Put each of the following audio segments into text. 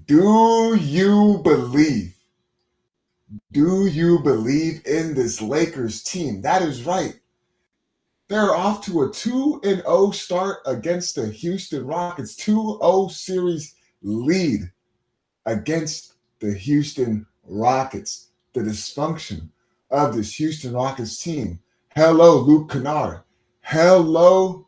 Do you believe? Do you believe in this Lakers team? That is right. They're off to a 2-0 start against the Houston Rockets. 2-0 series lead against the Houston Rockets. The dysfunction of this Houston Rockets team. Hello, Luke Kennard. Hello,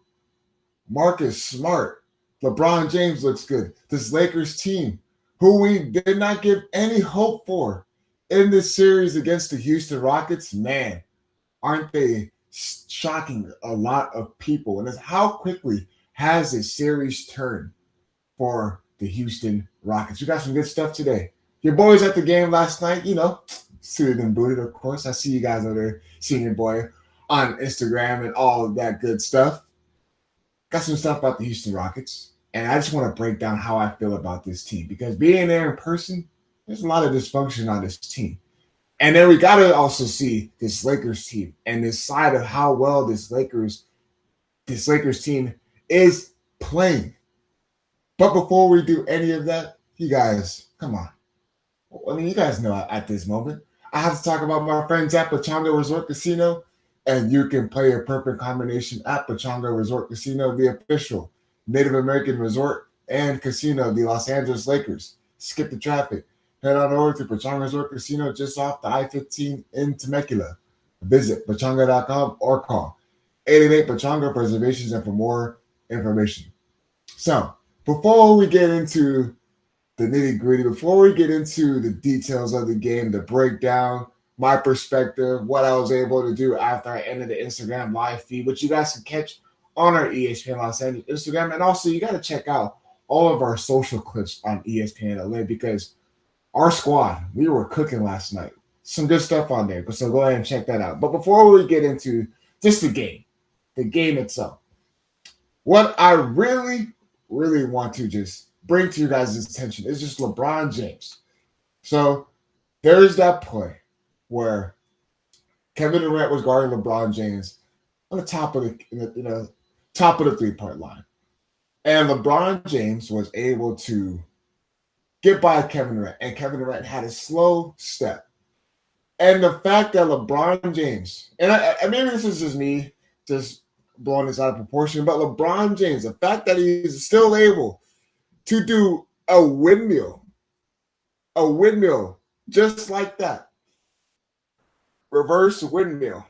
Marcus Smart. LeBron James looks good. This Lakers team, who we did not give any hope for in this series against the Houston Rockets, man, aren't they shocking a lot of people? And it's how quickly has this series turned for the Houston Rockets. We got some good stuff today. Your boys at the game last night, suited and booted, of course. I see you guys over there seeing your boy on Instagram and all of that good stuff. Got some stuff about the Houston Rockets. And I just want to break down how I feel about this team because being there in person, there's a lot of dysfunction on this team. And then we got to also see this Lakers team and this side of how well this Lakers team is playing. But before we do any of that, you guys, come on. I mean, you guys know at this moment, I have to talk about my friends at Pechanga Resort Casino, and you can play a perfect combination at Pechanga Resort Casino, the official Native American resort and casino of the Los Angeles Lakers. Skip the traffic. Head on over to Pechanga Resort Casino just off the I-15 in Temecula. Visit pechanga.com or call 888-PECHANGA for reservations and for more information. So, before we get into the nitty-gritty, before we get into the details of the game, the breakdown, my perspective, what I was able to do after I ended the Instagram live feed, which you guys can catch on our ESPN Los Angeles Instagram. And also, you got to check out all of our social clips on ESPN LA because our squad, we were cooking last night. Some good stuff on there, so go ahead and check that out. But before we get into just the game itself, what I really want to just bring to you guys' attention is just LeBron James. So there's that play where Kevin Durant was guarding LeBron James on the top of the top of the three-point line. And LeBron James was able to get by Kevin Durant, and Kevin Durant had a slow step. And the fact that LeBron James, and maybe this is just me just blowing this out of proportion, but LeBron James, the fact that he's still able to do a windmill just like that, reverse windmill,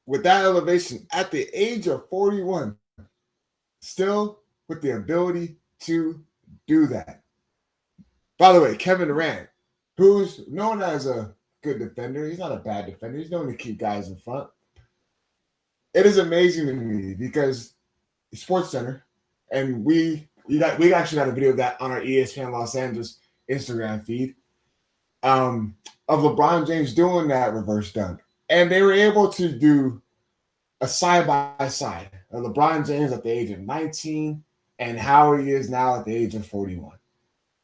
with that elevation at the age of 41, still with the ability to do that. By the way, Kevin Durant, who's known as a good defender, he's not a bad defender. He's known to keep guys in front. It is amazing to me because Sports Center, and we actually got a video of that on our ESPN Los Angeles Instagram feed of LeBron James doing that reverse dunk. And they were able to do a side-by-side of LeBron James at the age of 19 and how he is now at the age of 41.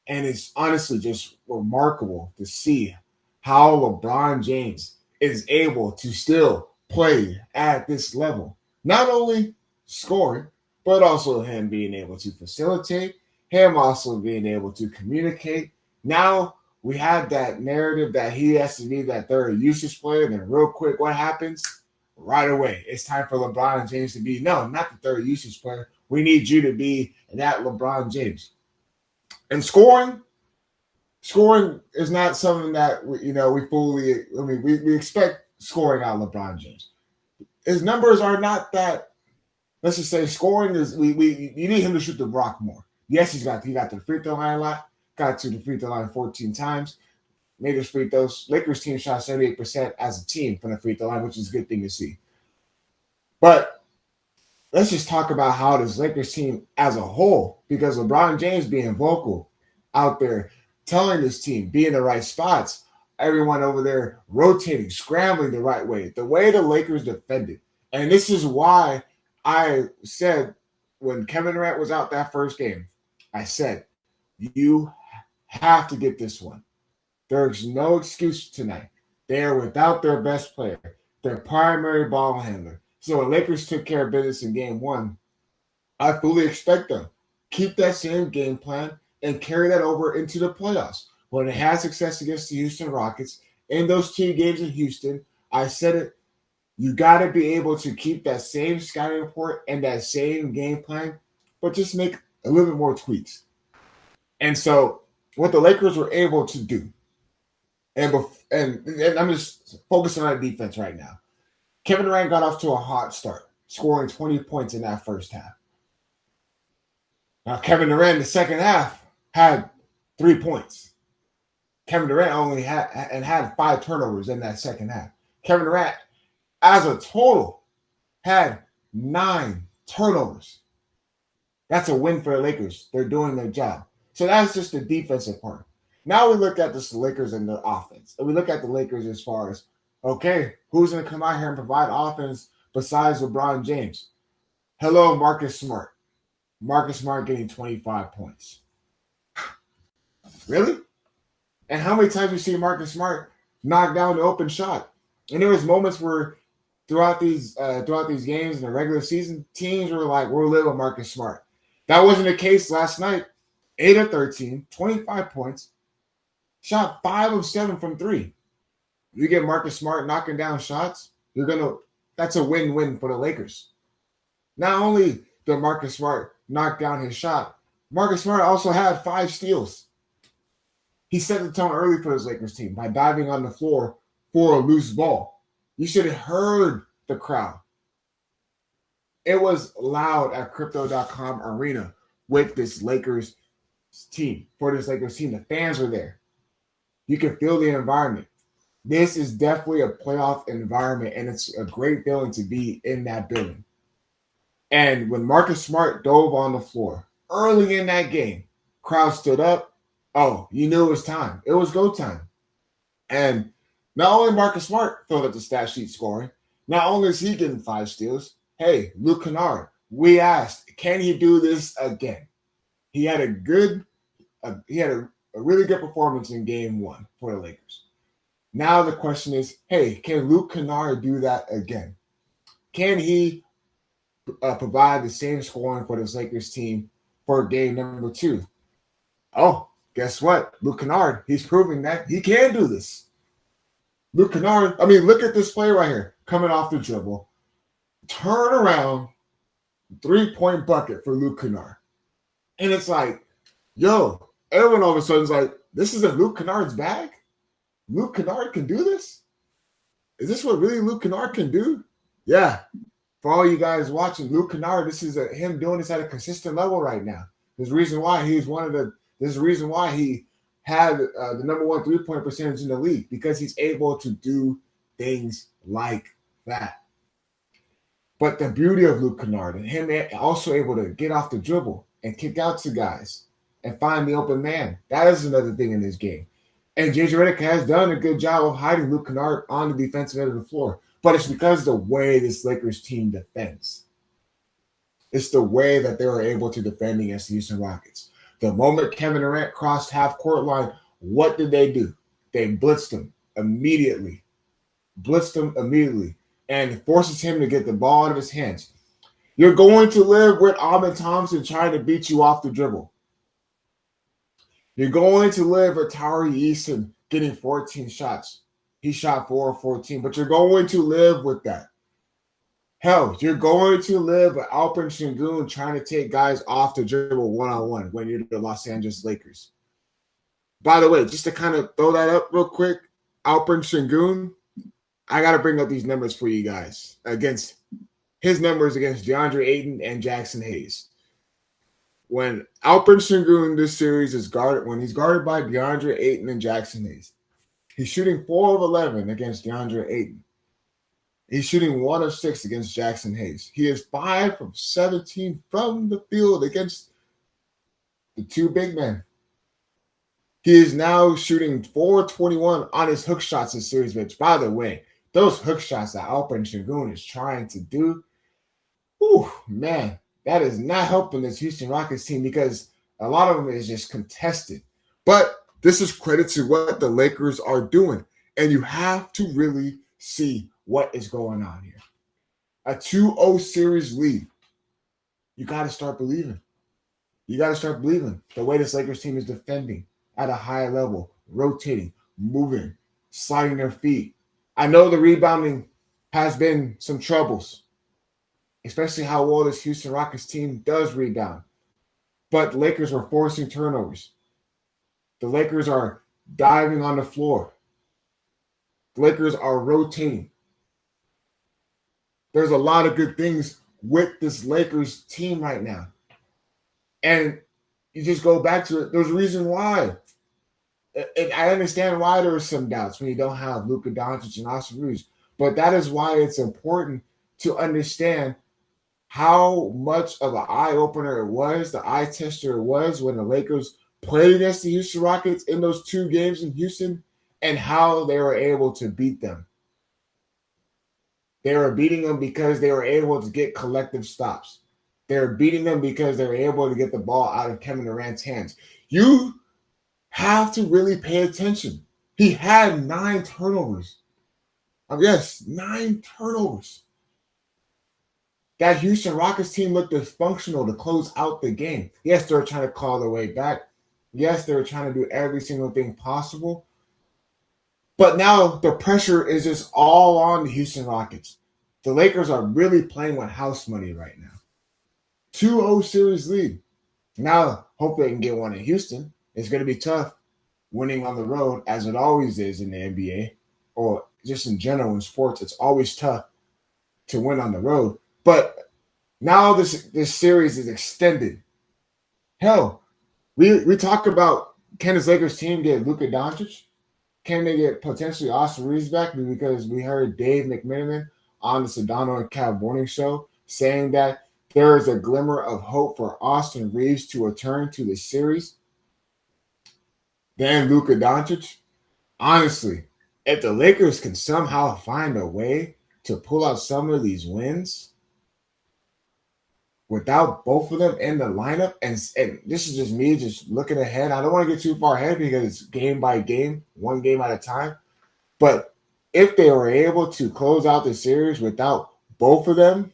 And it's honestly just remarkable to see how LeBron James is able to still play at this level. Not only scoring, but also him being able to facilitate, him also being able to communicate. Now we have that narrative that he has to be that third usage player. And then real quick, what happens? Right away, it's time for LeBron James to be, no, not the third usage player. We need you to be that LeBron James. And scoring is not something that we expect scoring out of LeBron James. His numbers are not that. Let's just say scoring is you need him to shoot the rock more. Yes, he got to the free throw line a lot. Got to the free throw line 14 times. Made his free throws. Lakers team shot 78% as a team from the free throw line, which is a good thing to see. But let's just talk about how this Lakers team as a whole, because LeBron James being vocal out there, telling this team, be in the right spots, everyone over there rotating, scrambling the right way, the way the Lakers defended. And this is why I said when Kevin Durant was out that first game, I said, you have to get this one. There's no excuse tonight. They are without their best player, their primary ball handler. So when Lakers took care of business in game one, I fully expect them. Keep that same game plan. and carry that over into the playoffs. When it had success against the Houston Rockets in those 2 games in Houston, I said it, you got to be able to keep that same scouting report and that same game plan, but just make a little bit more tweaks. And so what the Lakers were able to do, and I'm just focusing on defense right now. Kevin Durant got off to a hot start, scoring 20 points in that first half. Now, Kevin Durant in the second half had 3 points. Kevin Durant only had 5 turnovers in that second half. Kevin Durant, as a total, had 9 turnovers. That's a win for the Lakers. They're doing their job. So that's just the defensive part. Now we look at the Lakers and the offense. And we look at the Lakers as far as, okay, who's going to come out here and provide offense besides LeBron James? Hello, Marcus Smart. Marcus Smart getting 25 points. Really? And how many times you see Marcus Smart knock down the open shot? And there was moments where throughout these games in the regular season, teams were like, we'll live with Marcus Smart. That wasn't the case last night. 8 of 13, 25 points, shot 5 of 7 from 3. You get Marcus Smart knocking down shots, that's a win-win for the Lakers. Not only did Marcus Smart knock down his shot, Marcus Smart also had 5 steals. He set the tone early for his Lakers team by diving on the floor for a loose ball. You should have heard the crowd. It was loud at Crypto.com Arena with this Lakers team. For this Lakers team, the fans were there. You can feel the environment. This is definitely a playoff environment, and it's a great feeling to be in that building. And when Marcus Smart dove on the floor early in that game, crowd stood up. Oh, you knew it was time. It was go time. And not only Marcus Smart filled up the stat sheet scoring, not only is he getting 5 steals, hey, Luke Kennard, we asked, can he do this again? He had a really good performance in game 1 for the Lakers. Now the question is, hey, can Luke Kennard do that again? Can he provide the same scoring for this Lakers team for game number 2? Oh, guess what? Luke Kennard, he's proving that he can do this. Luke Kennard, look at this play right here. Coming off the dribble. Turn around, 3-point bucket for Luke Kennard. And it's like, yo, everyone all of a sudden is like, this isn't Luke Kennard's bag? Luke Kennard can do this? Is this what really Luke Kennard can do? Yeah. For all you guys watching, Luke Kennard, this is him doing this at a consistent level right now. There's a reason why he had the number 1 3-point percentage in the league, because he's able to do things like that. But the beauty of Luke Kennard and him also able to get off the dribble and kick out to guys and find the open man, that is another thing in this game. And J.J. Redick has done a good job of hiding Luke Kennard on the defensive end of the floor. But it's because of the way this Lakers team defends. It's the way that they were able to defend against the Houston Rockets. The moment Kevin Durant crossed half-court line, what did they do? They blitzed him immediately. And forces him to get the ball out of his hands. You're going to live with Ahmed Thompson trying to beat you off the dribble. You're going to live with Tari Eason getting 14 shots. He shot 4 of 14, but you're going to live with that. Hell, you're going to live with Alperen Sengun trying to take guys off the dribble one-on-one when you're the Los Angeles Lakers. By the way, just to kind of throw that up real quick, Alperen Sengun, I got to bring up these numbers for you guys. Against his numbers against DeAndre Ayton and Jackson Hayes. When Alperen Sengun this series is guarded, when he's guarded by DeAndre Ayton and Jackson Hayes, he's shooting 4 of 11 against DeAndre Ayton. He's shooting 1 of 6 against Jackson Hayes. He is 5 of 17 from the field against the 2 big men. He is now shooting 4-21 on his hook shots this series, which, by the way, those hook shots that Alperen Sengun is trying to do, man, that is not helping this Houston Rockets team because a lot of them is just contested. But this is credit to what the Lakers are doing. And you have to really see what is going on here. A 2-0 series lead. You got to start believing. You got to start believing the way this Lakers team is defending at a high level, rotating, moving, sliding their feet. I know the rebounding has been some troubles, especially how well this Houston Rockets team does rebound. But the Lakers are forcing turnovers. The Lakers are diving on the floor. The Lakers are rotating. There's a lot of good things with this Lakers team right now. And you just go back to it. There's a reason why. And I understand why there were some doubts when you don't have Luka Doncic and Austin Reeves. But that is why it's important to understand how much of an eye-opener it was, the eye tester it was when the Lakers played against the Houston Rockets in those 2 games in Houston and how they were able to beat them. They were beating them because they were able to get collective stops. They were beating them because they were able to get the ball out of Kevin Durant's hands. You have to really pay attention. He had 9 turnovers. Yes, 9 turnovers. That Houston Rockets team looked dysfunctional to close out the game. Yes, they were trying to claw their way back. Yes, they were trying to do every single thing possible. But now the pressure is just all on the Houston Rockets. The Lakers are really playing with house money right now. 2-0 series lead. Now, hopefully they can get one in Houston. It's going to be tough winning on the road, as it always is in the NBA, or just in general in sports. It's always tough to win on the road. But now this series is extended. Hell, we talk about, can this Lakers team get Luka Doncic? Can they get potentially Austin Reeves back? Because we heard Dave McMenamin on the Sedano and Cab Morning Show saying that there is a glimmer of hope for Austin Reeves to return to the series than Luka Doncic. Honestly, if the Lakers can somehow find a way to pull out some of these wins without both of them in the lineup, and this is just me just looking ahead. I don't want to get too far ahead because it's game by game, one game at a time. But if they were able to close out the series without both of them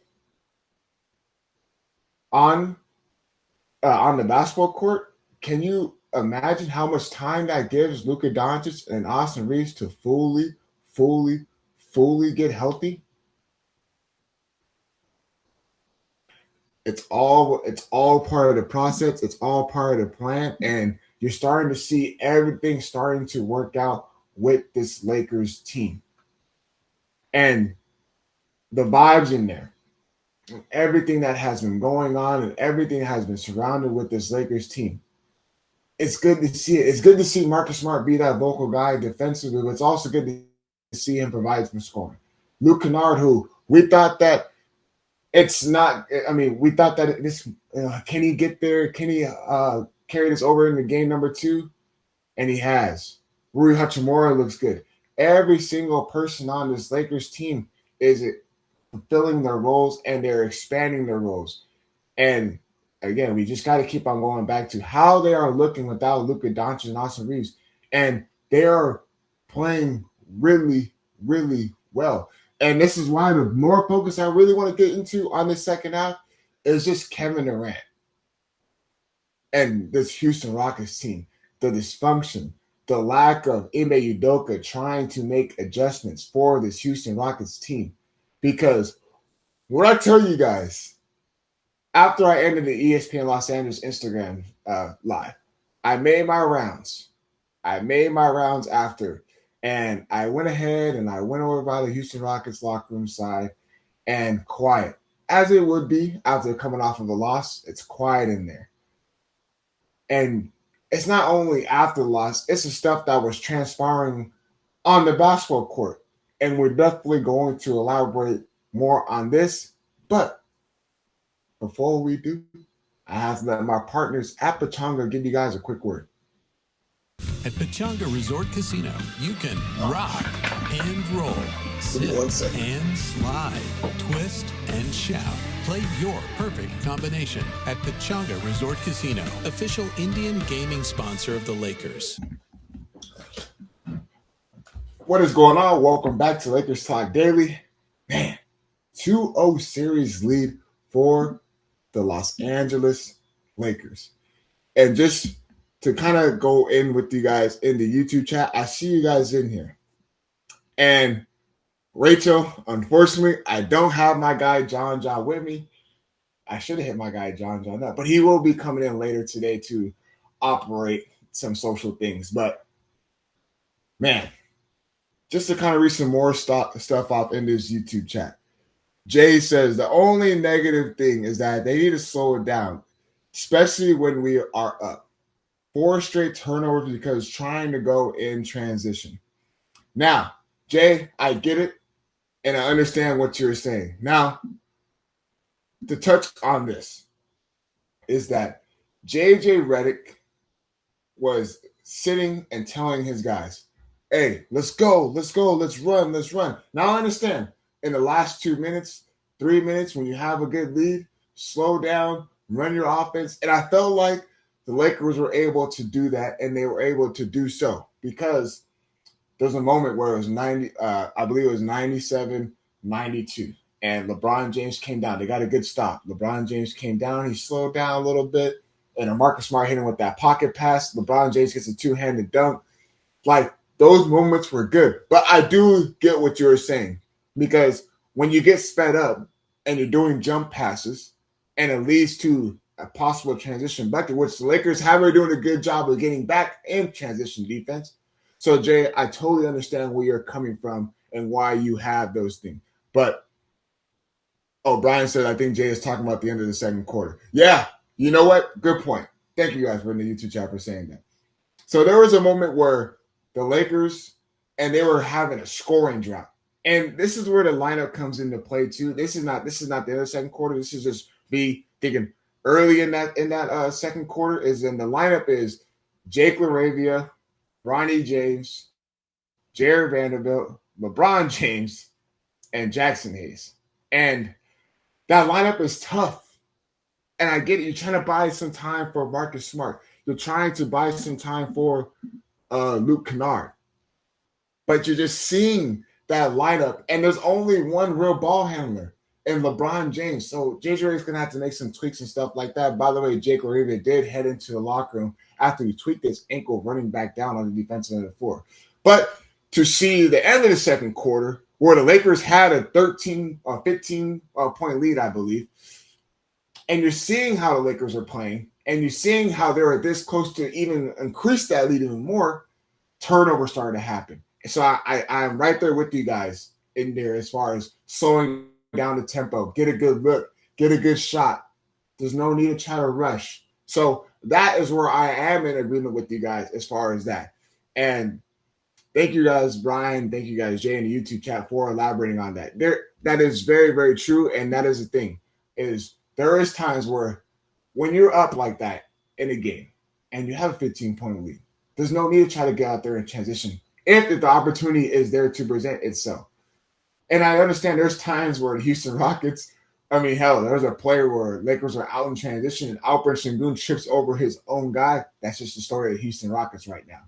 on the basketball court, can you imagine how much time that gives Luka Doncic and Austin Reeves to fully get healthy? It's all part of the process. It's all part of the plan. And you're starting to see everything starting to work out with this Lakers team. And the vibes in there, everything that has been going on and everything that has been surrounded with this Lakers team. It's good to see it. It's good to see Marcus Smart be that vocal guy defensively, but it's also good to see him provide some scoring. Luke Kennard, who we thought that it's not, I mean, we thought that this, can he get there? Can he carry this over into game number 2? And he has. Rui Hachimura looks good. Every single person on this Lakers team is fulfilling their roles, and they're expanding their roles. And again, we just got to keep on going back to how they are looking without Luka Doncic and Austin Reeves. And they are playing really, really well. And this is why the more focus I really want to get into on this second half is just Kevin Durant and this Houston Rockets team, the dysfunction, the lack of Ime Udoka trying to make adjustments for this Houston Rockets team. Because what I tell you guys, after I ended the ESPN Los Angeles Instagram live, I made my rounds. After. And I went ahead and I went over by the Houston Rockets locker room side, and quiet, as it would be after coming off of a loss. It's quiet in there. And it's not only after the loss, it's the stuff that was transpiring on the basketball court. And we're definitely going to elaborate more on this. But before we do, I have to let my partners at Pachanga give you guys a quick word. At Pachanga Resort Casino, you can rock and roll, sit and slide, twist and shout. Play your perfect combination at Pachanga Resort Casino, official Indian gaming sponsor of the Lakers. What is going on? Welcome back to Lakers Talk Daily. Man, 2-0 series lead for the Los Angeles Lakers. And just to kind of go in with you guys in the YouTube chat, I see you guys in here. And Rachel, unfortunately, I don't have my guy John with me. I should have hit my guy John up, but he will be coming in later today to operate some social things. But man, just to kind of read some more stuff off in this YouTube chat. Jay says the only negative thing is that they need to slow it down, especially when we are up. 4 straight turnovers because trying to go in transition. Now, Jay, I get it, and I understand what you're saying. Now, to touch on this is that JJ Redick was sitting and telling his guys, hey, let's go, let's run. Now I understand in the last 2 minutes, 3 minutes, when you have a good lead, slow down, run your offense. And I felt like the Lakers were able to do that, and they were able to do so because there's a moment where it was 90, I believe it was 97-92, and LeBron James came down. They got a good stop. LeBron James came down. He slowed down a little bit, and Marcus Smart hit him with that pocket pass. LeBron James gets a 2-handed dunk. Like, those moments were good. But I do get what you're saying, because when you get sped up and you're doing jump passes and it leads to a possible transition bucket, which the Lakers have been doing a good job of getting back in transition defense. So, Jay, I totally understand where you're coming from and why you have those things. But, Brian said, I think Jay is talking about the end of the second quarter. Yeah, you know what? Good point. Thank you guys for in the YouTube chat for saying that. So there was a moment where the Lakers, and they were having a scoring drought. And this is where the lineup comes into play too. This is not the end of the second quarter. This is just me thinking early in that second quarter is in the lineup is Jake LaRavia, Ronnie James, Jared Vanderbilt, LeBron James, and Jackson Hayes. And that lineup is tough. And I get it. You're trying to buy some time for Marcus Smart. You're trying to buy some time for Luke Kennard. But you're just seeing that lineup, and there's only one real ball handler in LeBron James. So JJ is going to have to make some tweaks and stuff like that. By the way, Jake LaRavia did head into the locker room after he tweaked his ankle running back down on the defensive end of the floor. But to see the end of the second quarter, where the Lakers had a 13 or 15 point lead, I believe, and you're seeing how the Lakers are playing, and you're seeing how they were this close to even increase that lead even more, turnover started to happen. So I'm right there with you guys in there as far as slowing down the tempo, get a good look, get a good shot. There's no need to try to rush. So that is where I am in agreement with you guys as far as that. And thank you guys, Brian. Thank you guys, Jay, in the YouTube chat for elaborating on that. That is very, very true. And that is the thing, is there is times where when you're up like that in a game and you have a 15-point lead, there's no need to try to get out there and transition if the opportunity is there to present itself. And I understand there's times where the Houston Rockets, there's a player where Lakers are out in transition and Alperen Sengun trips over his own guy. That's just the story of the Houston Rockets right now.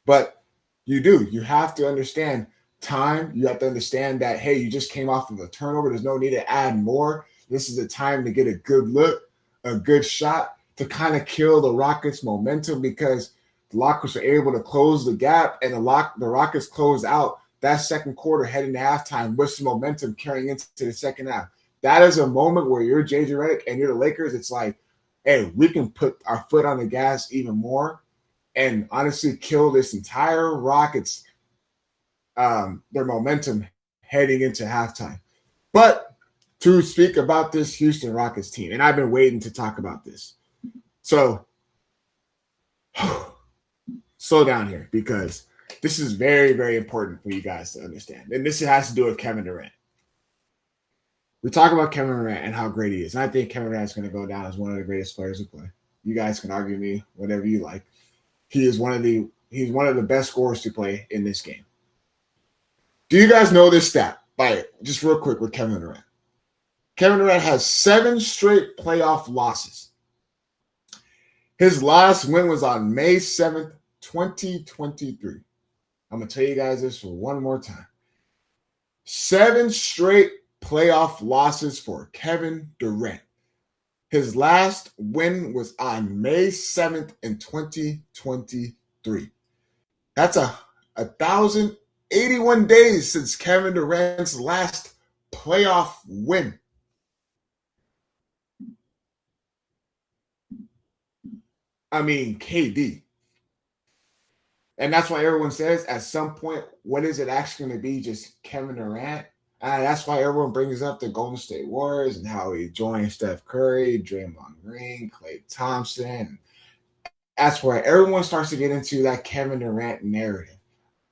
But you have to understand time. You have to understand that, hey, you just came off of a turnover. There's no need to add more. This is the time to get a good look, a good shot to kind of kill the Rockets' momentum, because the Rockets are able to close the gap, and the Rockets close out that second quarter heading to halftime with some momentum carrying into the second half. That is a moment where you're JJ Redick and you're the Lakers. It's like, hey, we can put our foot on the gas even more and honestly kill this entire Rockets, their momentum heading into halftime. But to speak about this Houston Rockets team, and I've been waiting to talk about this. So slow down here, because this is very, very important for you guys to understand. And this has to do with Kevin Durant. We talk about Kevin Durant and how great he is. And I think Kevin Durant is going to go down as one of the greatest players to play. You guys can argue me, whatever you like. He's one of the best scorers to play in this game. Do you guys know this stat? Just real quick with Kevin Durant. Kevin Durant has 7 straight playoff losses. His last win was on May 7th, 2023. I'm going to tell you guys this for one more time. 7 straight playoff losses for Kevin Durant. His last win was on May 7th in 2023. That's 1,081 days since Kevin Durant's last playoff win. I mean, KD. And that's why everyone says at some point, what is it actually going to be? Just Kevin Durant? That's why everyone brings up the Golden State Warriors and how he joined Steph Curry, Draymond Green, Klay Thompson. That's where everyone starts to get into that Kevin Durant narrative,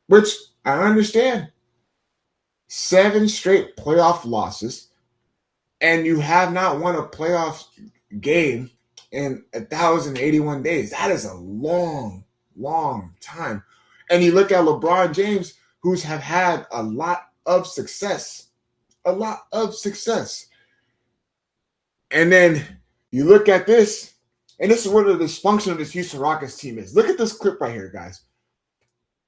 which I understand. 7 straight playoff losses, and you have not won a playoff game in 1,081 days. That is a long time. And you look at LeBron James, who's have had a lot of success. And then you look at this, and this is where the dysfunction of this Houston Rockets team is. Look at this clip right here, guys.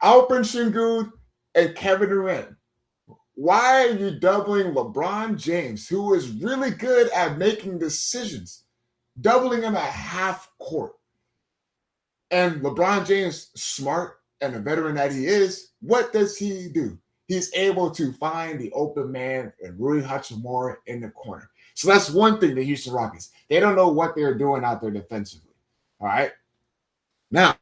Alperen Sengun and Kevin Durant. Why are you doubling LeBron James, who is really good at making decisions, doubling him at half court? And LeBron James, smart and a veteran that he is, what does he do? He's able to find the open man and Rui Hachimura in the corner. So that's one thing, the Houston Rockets. They don't know what they're doing out there defensively. All right? Now,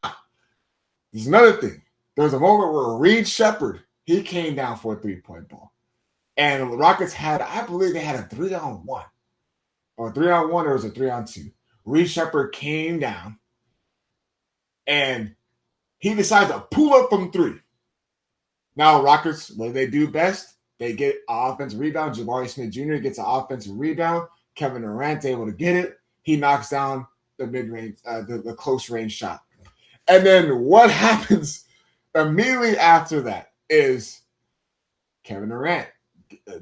there's another thing. There was a moment where Reed Shepherd, he came down for a three-point ball. And the Rockets had, I believe they had a 3-on-1. Or 3-on-1, or it was a 3-on-2. Reed Shepherd came down, and he decided to pull up from 3. Now, Rockets, what do they do best? They get an offensive rebound. Jabari Smith Jr. gets an offensive rebound. Kevin Durant able to get it. He knocks down the mid-range, the close-range shot. And then what happens immediately after that is Kevin Durant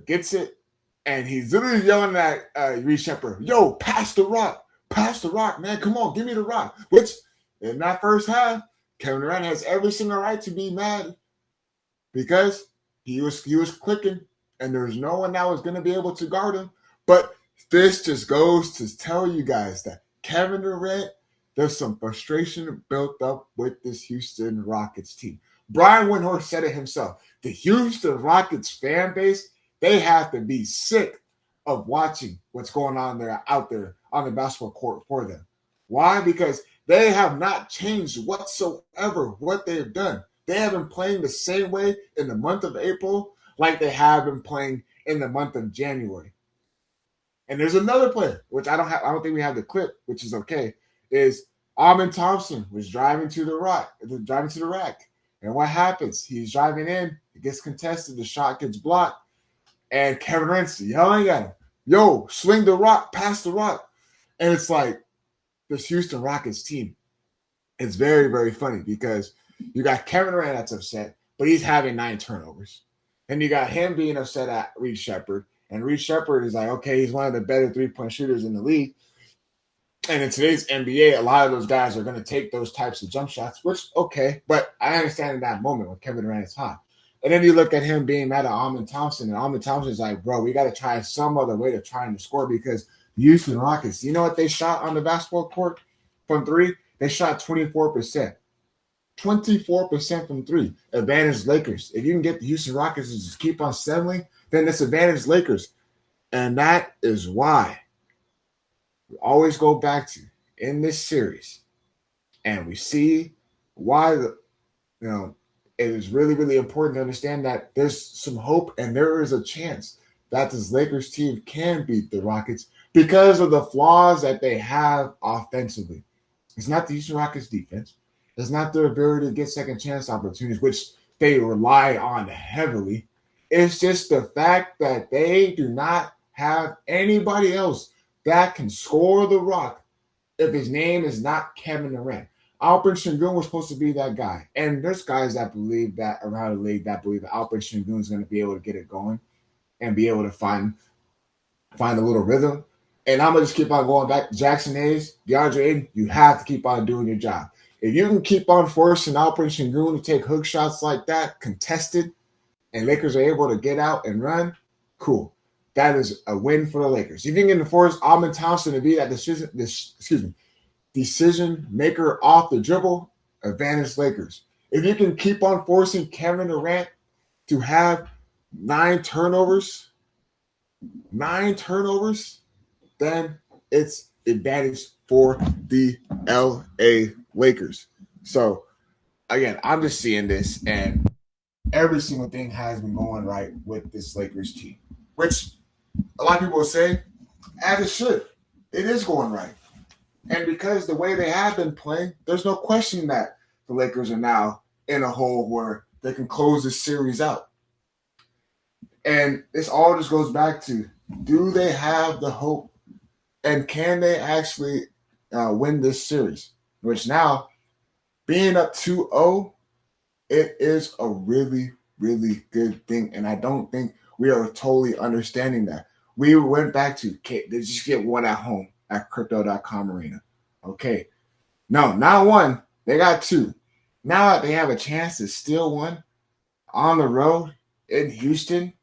gets it, and he's literally yelling at Reed Shepherd, "Yo, pass the rock, man. Come on, give me the rock." Which, in that first half, Kevin Durant has every single right to be mad because he was clicking, and there was no one that was going to be able to guard him. But this just goes to tell you guys that Kevin Durant, there's some frustration built up with this Houston Rockets team. Brian Windhorst said it himself. The Houston Rockets fan base, they have to be sick of watching what's going on there out there on the basketball court for them. Why? Because they have not changed whatsoever what they've done. They have been playing the same way in the month of April like they have been playing in the month of January. And there's another player, which I don't think we have the clip, which is okay, is Amen Thompson was driving to the rack. And what happens? He's driving in, it gets contested, the shot gets blocked, and Kevin Durant's yelling at him, "Yo, swing the rock, pass the rock." And it's like, this Houston Rockets team, it's very, very funny because you got Kevin Durant that's upset, but he's having 9 turnovers. And you got him being upset at Reed Shepherd, and Reed Shepherd is like, okay, he's one of the better three-point shooters in the league. And in today's NBA, a lot of those guys are going to take those types of jump shots, which, okay, but I understand in that moment when Kevin Durant is hot. And then you look at him being mad at Amen Thompson, and Amen Thompson is like, bro, we got to try some other way to try and score because the Houston Rockets, you know what they shot on the basketball court from 3? They shot 24%. 24% from 3. Advantage Lakers. If you can get the Houston Rockets to just keep on settling, then it's advantage Lakers. And that is why we always go back to in this series, and we see why it is really, really important to understand that there's some hope and there is a chance that this Lakers team can beat the Rockets because of the flaws that they have offensively. It's not the Houston Rockets defense. It's not their ability to get second chance opportunities, which they rely on heavily. It's just the fact that they do not have anybody else that can score the rock if his name is not Kevin Durant. Alperen Sengun was supposed to be that guy. And there's guys that believe that around the league that believe that Alperen Sengun is going to be able to get it going and be able to find a little rhythm. And I'm going to just keep on going back. Jackson Hayes, DeAndre Ayton, you have to keep on doing your job. If you can keep on forcing Alperen Sengun to take hook shots like that, contested, and Lakers are able to get out and run, cool. that is a win for the Lakers. If you can enforce Alvin Thompson to be that decision maker off the dribble, advantage Lakers. If you can keep on forcing Kevin Durant to have 9 turnovers, then it's advantage for the LA Lakers. So again, I'm just seeing this, and every single thing has been going right with this Lakers team, which a lot of people will say, as it should. It is going right. And because the way they have been playing, there's no question that the Lakers are now in a hole where they can close this series out. And this all just goes back to, do they have the hope? And can they actually win this series? Which now, being up 2-0, it is a really, really good thing. And I don't think we are totally understanding that. We went back to, they just get one at home at Crypto.com Arena. Okay. No, not one. They got 2. Now they have a chance to steal one on the road in Houston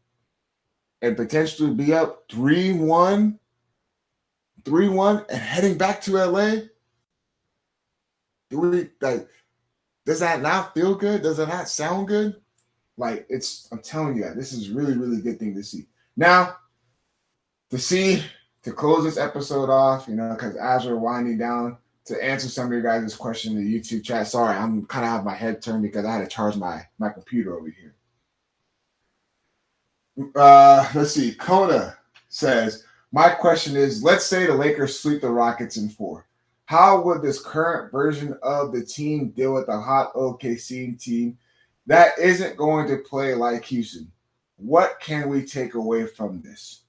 and potentially be up 3-1 and heading back to LA. Does that not feel good? Does it not sound good? I'm telling you, this is really, really good thing to see. Now, to close this episode off, because as we're winding down, to answer some of your guys' questions in the YouTube chat. Sorry, I'm kind of have my head turned because I had to charge my computer over here. Let's see. Kona says, my question is, let's say the Lakers sweep the Rockets in 4. How would this current version of the team deal with a hot OKC team that isn't going to play like Houston? What can we take away from this?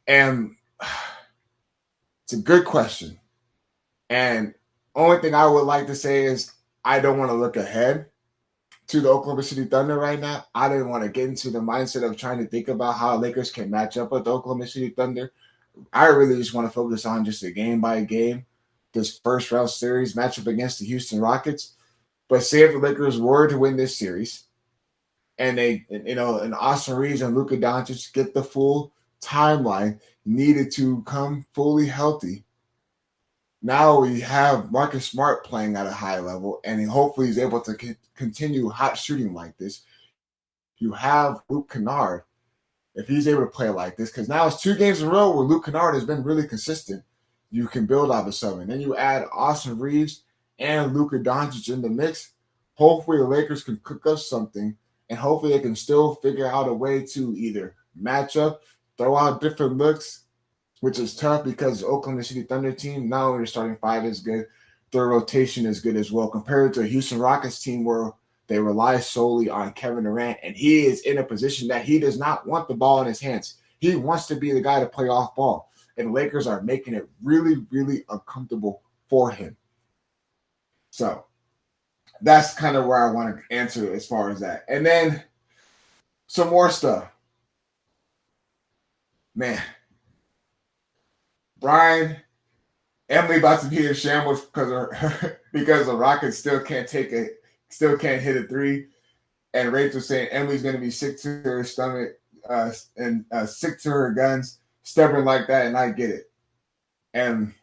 And it's a good question. And only thing I would like to say is I don't want to look ahead to the Oklahoma City Thunder right now. I didn't want to get into the mindset of trying to think about how Lakers can match up with the Oklahoma City Thunder. I really just want to focus on just a game by game, this first round series matchup against the Houston Rockets. But say if the Lakers were to win this series and and Austin Reeves and Luka Doncic get the full timeline needed to come fully healthy, now we have Marcus Smart playing at a high level, and hopefully he's able to continue hot shooting like this. You have Luke Kennard, if he's able to play like this, because now it's 2 games in a row where Luke Kennard has been really consistent. You can build off of something. Then you add Austin Reeves and Luka Doncic in the mix. Hopefully the Lakers can cook up something, and hopefully they can still figure out a way to either match up, throw out different looks, which is tough because the Oklahoma City Thunder team, not only their starting 5 is good, their rotation is good as well, compared to a Houston Rockets team where they rely solely on Kevin Durant, and he is in a position that he does not want the ball in his hands. He wants to be the guy to play off ball, and the Lakers are making it really, really uncomfortable for him. So that's kind of where I want to answer as far as that. And then some more stuff. Man. Brian, Emily about to be in shambles because the Rockets still can't hit a 3. And Rachel saying Emily's going to be sick to her stomach and sick to her guns, stubborn like that, and I get it. And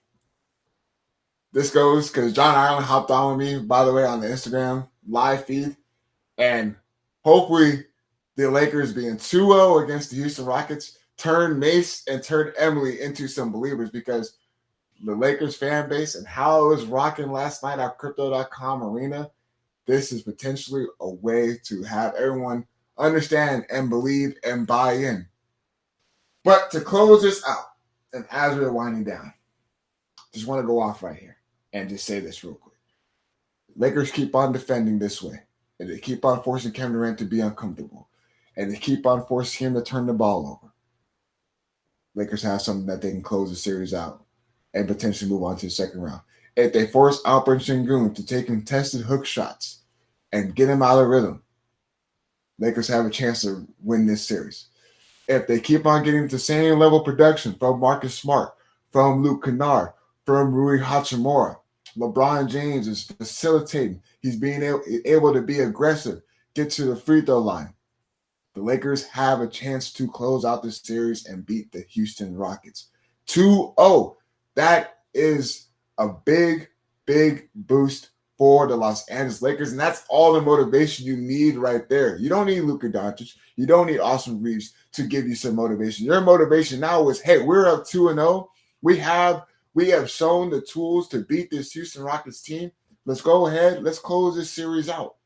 this goes because John Ireland hopped on with me, by the way, on the Instagram live feed. And hopefully the Lakers being 2-0 against the Houston Rockets turn Mace and turn Emily into some believers, because the Lakers fan base and how it was rocking last night at Crypto.com Arena, this is potentially a way to have everyone understand and believe and buy in. But to close this out, and as we're winding down, just want to go off right here and just say this real quick. Lakers keep on defending this way, and they keep on forcing Kevin Durant to be uncomfortable, and they keep on forcing him to turn the ball over. Lakers have something that they can close the series out and potentially move on to the second round. If they force Alperen Sengun to take contested hook shots and get him out of rhythm, Lakers have a chance to win this series. If they keep on getting the same level of production from Marcus Smart, from Luke Kennard, from Rui Hachimura, LeBron James is facilitating. He's being able to be aggressive, get to the free throw line. the Lakers have a chance to close out this series and beat the Houston Rockets 2-0. That is a big, big boost for the Los Angeles Lakers, and that's all the motivation you need right there. You don't need Luka Doncic. You don't need Austin Reeves to give you some motivation. Your motivation now is, hey, we're up 2-0. We have shown the tools to beat this Houston Rockets team. Let's go ahead. Let's close this series out.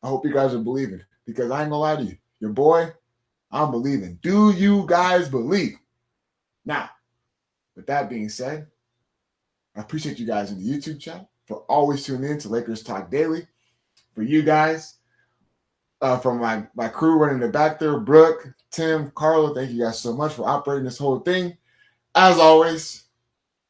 I hope you guys are believing, because I ain't gonna lie to you. Your boy, I'm believing. Do you guys believe? Now, with that being said, I appreciate you guys in the YouTube chat for always tuning in to Lakers Talk Daily. For you guys, from my crew running the back there, Brooke, Tim, Carlo, thank you guys so much for operating this whole thing. As always,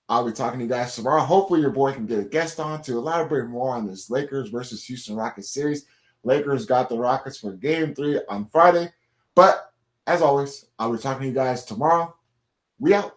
I'll be talking to you guys tomorrow. Hopefully your boy can get a guest on to elaborate more on this Lakers versus Houston Rockets series. Lakers got the Rockets for Game 3 on Friday. But, as always, I'll be talking to you guys tomorrow. We out.